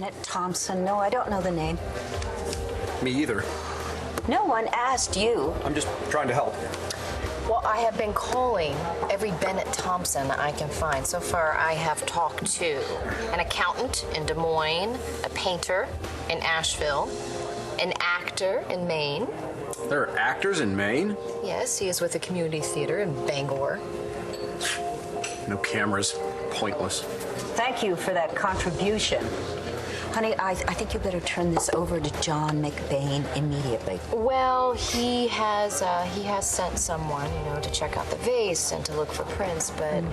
Bennett Thompson. No, I don't know the name. Me either. No one asked you. I'm just trying to help. Well, I have been calling every Bennett Thompson I can find. So far, I have talked to an accountant in Des Moines, a painter in Asheville, an actor in Maine. There are actors in Maine? Yes, he is with the community theater in Bangor. No cameras. Pointless. Thank you for that contribution. Honey, I think you better turn this over to John McBain immediately. Well, he has sent someone, to check out the vase and to look for prints, but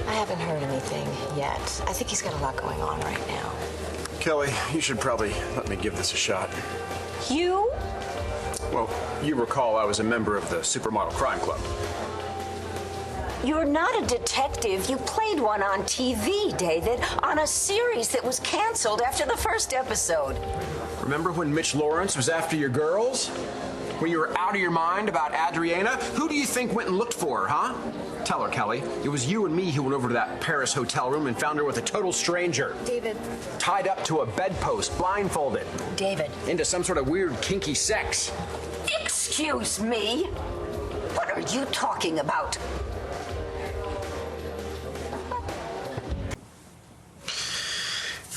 I haven't heard anything yet. I think he's got a lot going on right now. Kelly, you should probably let me give this a shot. You? Well, you recall I was a member of the Supermodel Crime Club. You're not a detective. You played one on TV, David, on a series that was canceled after the first episode. Remember when Mitch Lawrence was after your girls? When you were out of your mind about Adriana? Who do you think went and looked for her, huh? Tell her, Kelly. It was you and me who went over to that Paris hotel room and found her with a total stranger. David. Tied up to a bedpost, blindfolded. David. Into some sort of weird, kinky sex. Excuse me? What are you talking about?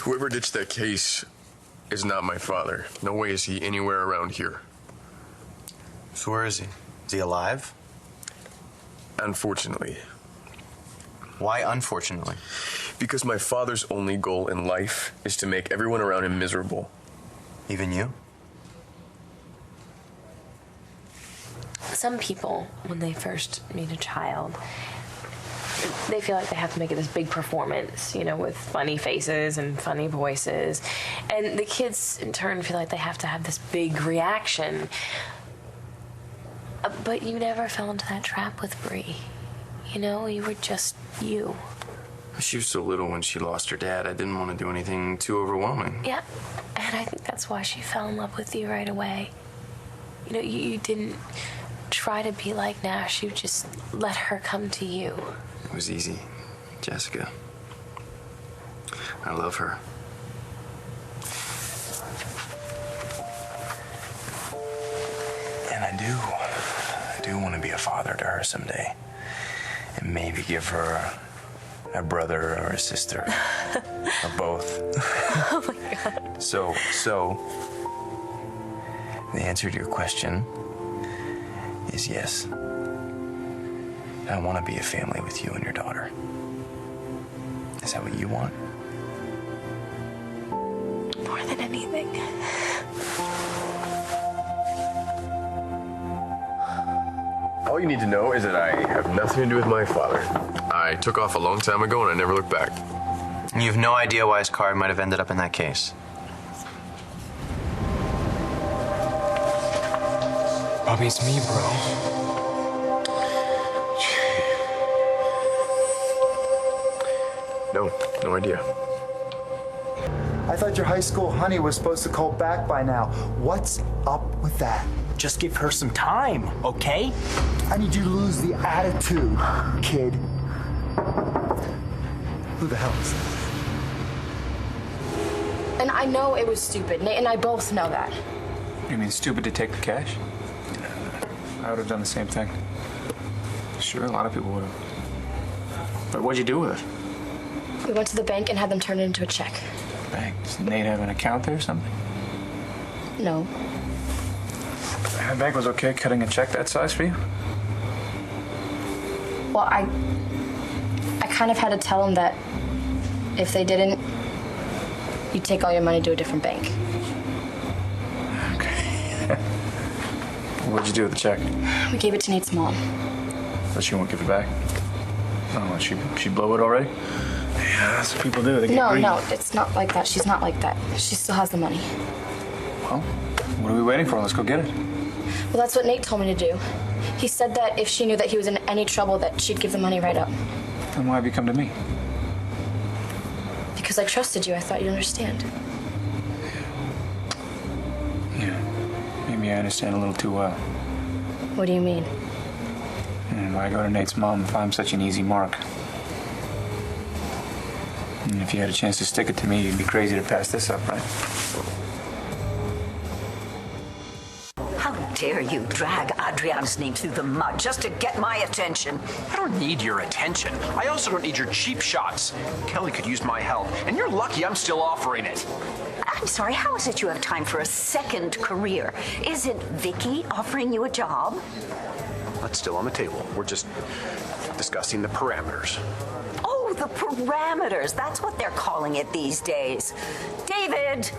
Whoever ditched that case is not my father. No way is he anywhere around here. So where is he? Is he alive? Unfortunately. Why unfortunately? Because my father's only goal in life is to make everyone around him miserable. Even you? Some people, when they first meet a child, they feel like they have to make it this big performance, with funny faces and funny voices. And the kids, in turn, feel like they have to have this big reaction. But you never fell into that trap with Bree. You were just you. She was so little when she lost her dad. I didn't want to do anything too overwhelming. Yeah, and I think that's why she fell in love with you right away. You didn't try to be like Nash. You just let her come to you. It was easy, Jessica. I love her. And I do want to be a father to her someday. And maybe give her a brother or a sister. Or both. Oh my God. So, the answer to your question is yes. I want to be a family with you and your daughter. Is that what you want? More than anything. All you need to know is that I have nothing to do with my father. I took off a long time ago and I never looked back. You have no idea why his car might have ended up in that case. Bobby, it's me, bro. No idea. I thought your high school honey was supposed to call back by now. What's up with that? Just give her some time, okay? I need you to lose the attitude, kid. Who the hell is that? And I know it was stupid. Nate and I both know that. You mean stupid to take the cash? I would have done the same thing. Sure, a lot of people would have. But what'd you do with it? We went to the bank and had them turn it into a check. Bank? Does Nate have an account there or something? No. The bank was okay cutting a check that size for you? Well, I kind of had to tell them that if they didn't, you'd take all your money to a different bank. Okay. What'd you do with the check? We gave it to Nate's mom. But she won't give it back? Oh, she blow it already? Yeah, that's what people do. They get greedy. No, it's not like that. She's not like that. She still has the money. Well, what are we waiting for? Let's go get it. Well, that's what Nate told me to do. He said that if she knew that he was in any trouble, that she'd give the money right up. Then why have you come to me? Because I trusted you. I thought you'd understand. Yeah. Maybe I understand a little too well. What do you mean? And why go to Nate's mom if I'm such an easy mark? And if you had a chance to stick it to me, you'd be crazy to pass this up, right? How dare you drag Adriana's name through the mud just to get my attention? I don't need your attention. I also don't need your cheap shots. Kelly could use my help, and you're lucky I'm still offering it. I'm sorry, how is it you have time for a second career? Isn't Vicky offering you a job? That's still on the table. We're just discussing the parameters. Oh, the parameters. That's what they're calling it these days. David,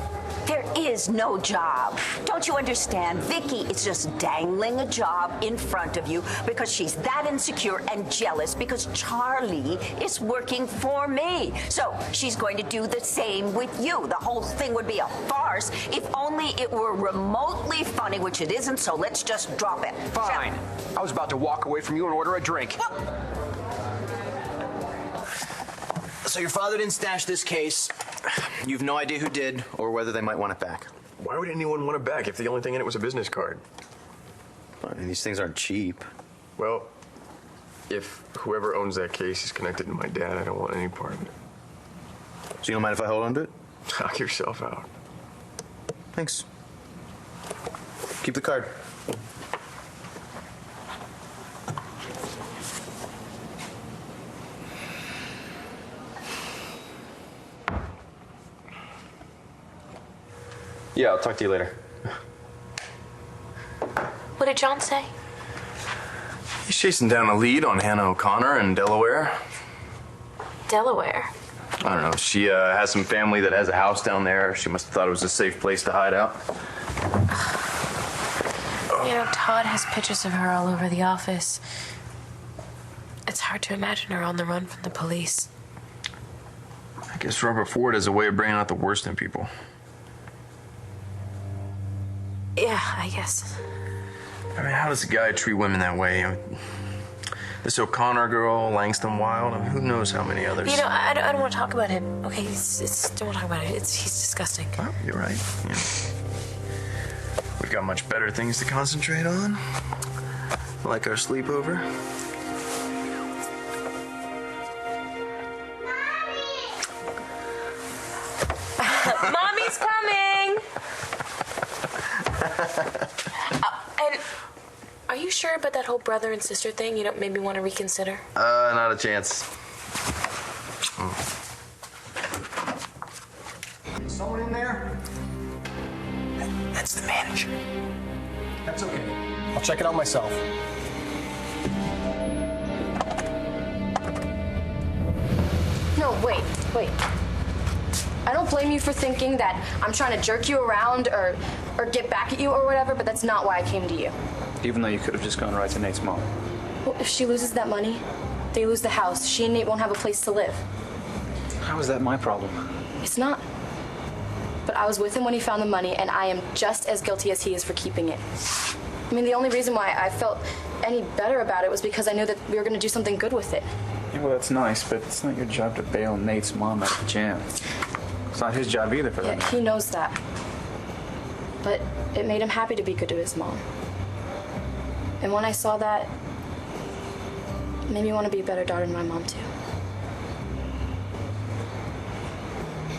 there is no job. Don't you understand? Vicky is just dangling a job in front of you because she's that insecure and jealous because Charlie is working for me. So she's going to do the same with you. The whole thing would be a farce if only it were remotely funny, which it isn't, so let's just drop it. Fine. I was about to walk away from you and order a drink. So your father didn't stash this case. You have no idea who did or whether they might want it back. Why would anyone want it back if the only thing in it was a business card? I mean, these things aren't cheap. Well, if whoever owns that case is connected to my dad, I don't want any part of it. So you don't mind if I hold on to it? Knock yourself out. Thanks. Keep the card. Yeah, I'll talk to you later. What did John say? He's chasing down a lead on Hannah O'Connor in Delaware. Delaware. I don't know. She has some family that has a house down there. She must have thought it was a safe place to hide out. You know, Todd has pictures of her all over the office. It's hard to imagine her on the run from the police. I guess Robert Ford has a way of bringing out the worst in people. Yeah, I guess. I mean, how does a guy treat women that way? I mean, this O'Connor girl, Langston Wild, I mean, who knows how many others? You know, I don't want to talk about him. Okay, don't want to talk about it. He's disgusting. Well, you're right. Yeah. We've got much better things to concentrate on, like our sleepover. Mommy's coming! And are you sure about that whole brother and sister thing? You don't maybe want to reconsider? Not a chance. Someone in there? That's the manager. That's okay. I'll check it out myself. No, wait. I don't blame you for thinking that I'm trying to jerk you around or get back at you or whatever, but that's not why I came to you. Even though you could have just gone right to Nate's mom. Well, if she loses that money, they lose the house. She and Nate won't have a place to live. How is that my problem? It's not. But I was with him when he found the money, and I am just as guilty as he is for keeping it. I mean, the only reason why I felt any better about it was because I knew that we were going to do something good with it. Yeah, well, that's nice, but it's not your job to bail Nate's mom out of the jam. It's not his job either for that. Yeah, he knows that. But it made him happy to be good to his mom. And when I saw that, it made me want to be a better daughter to my mom, too.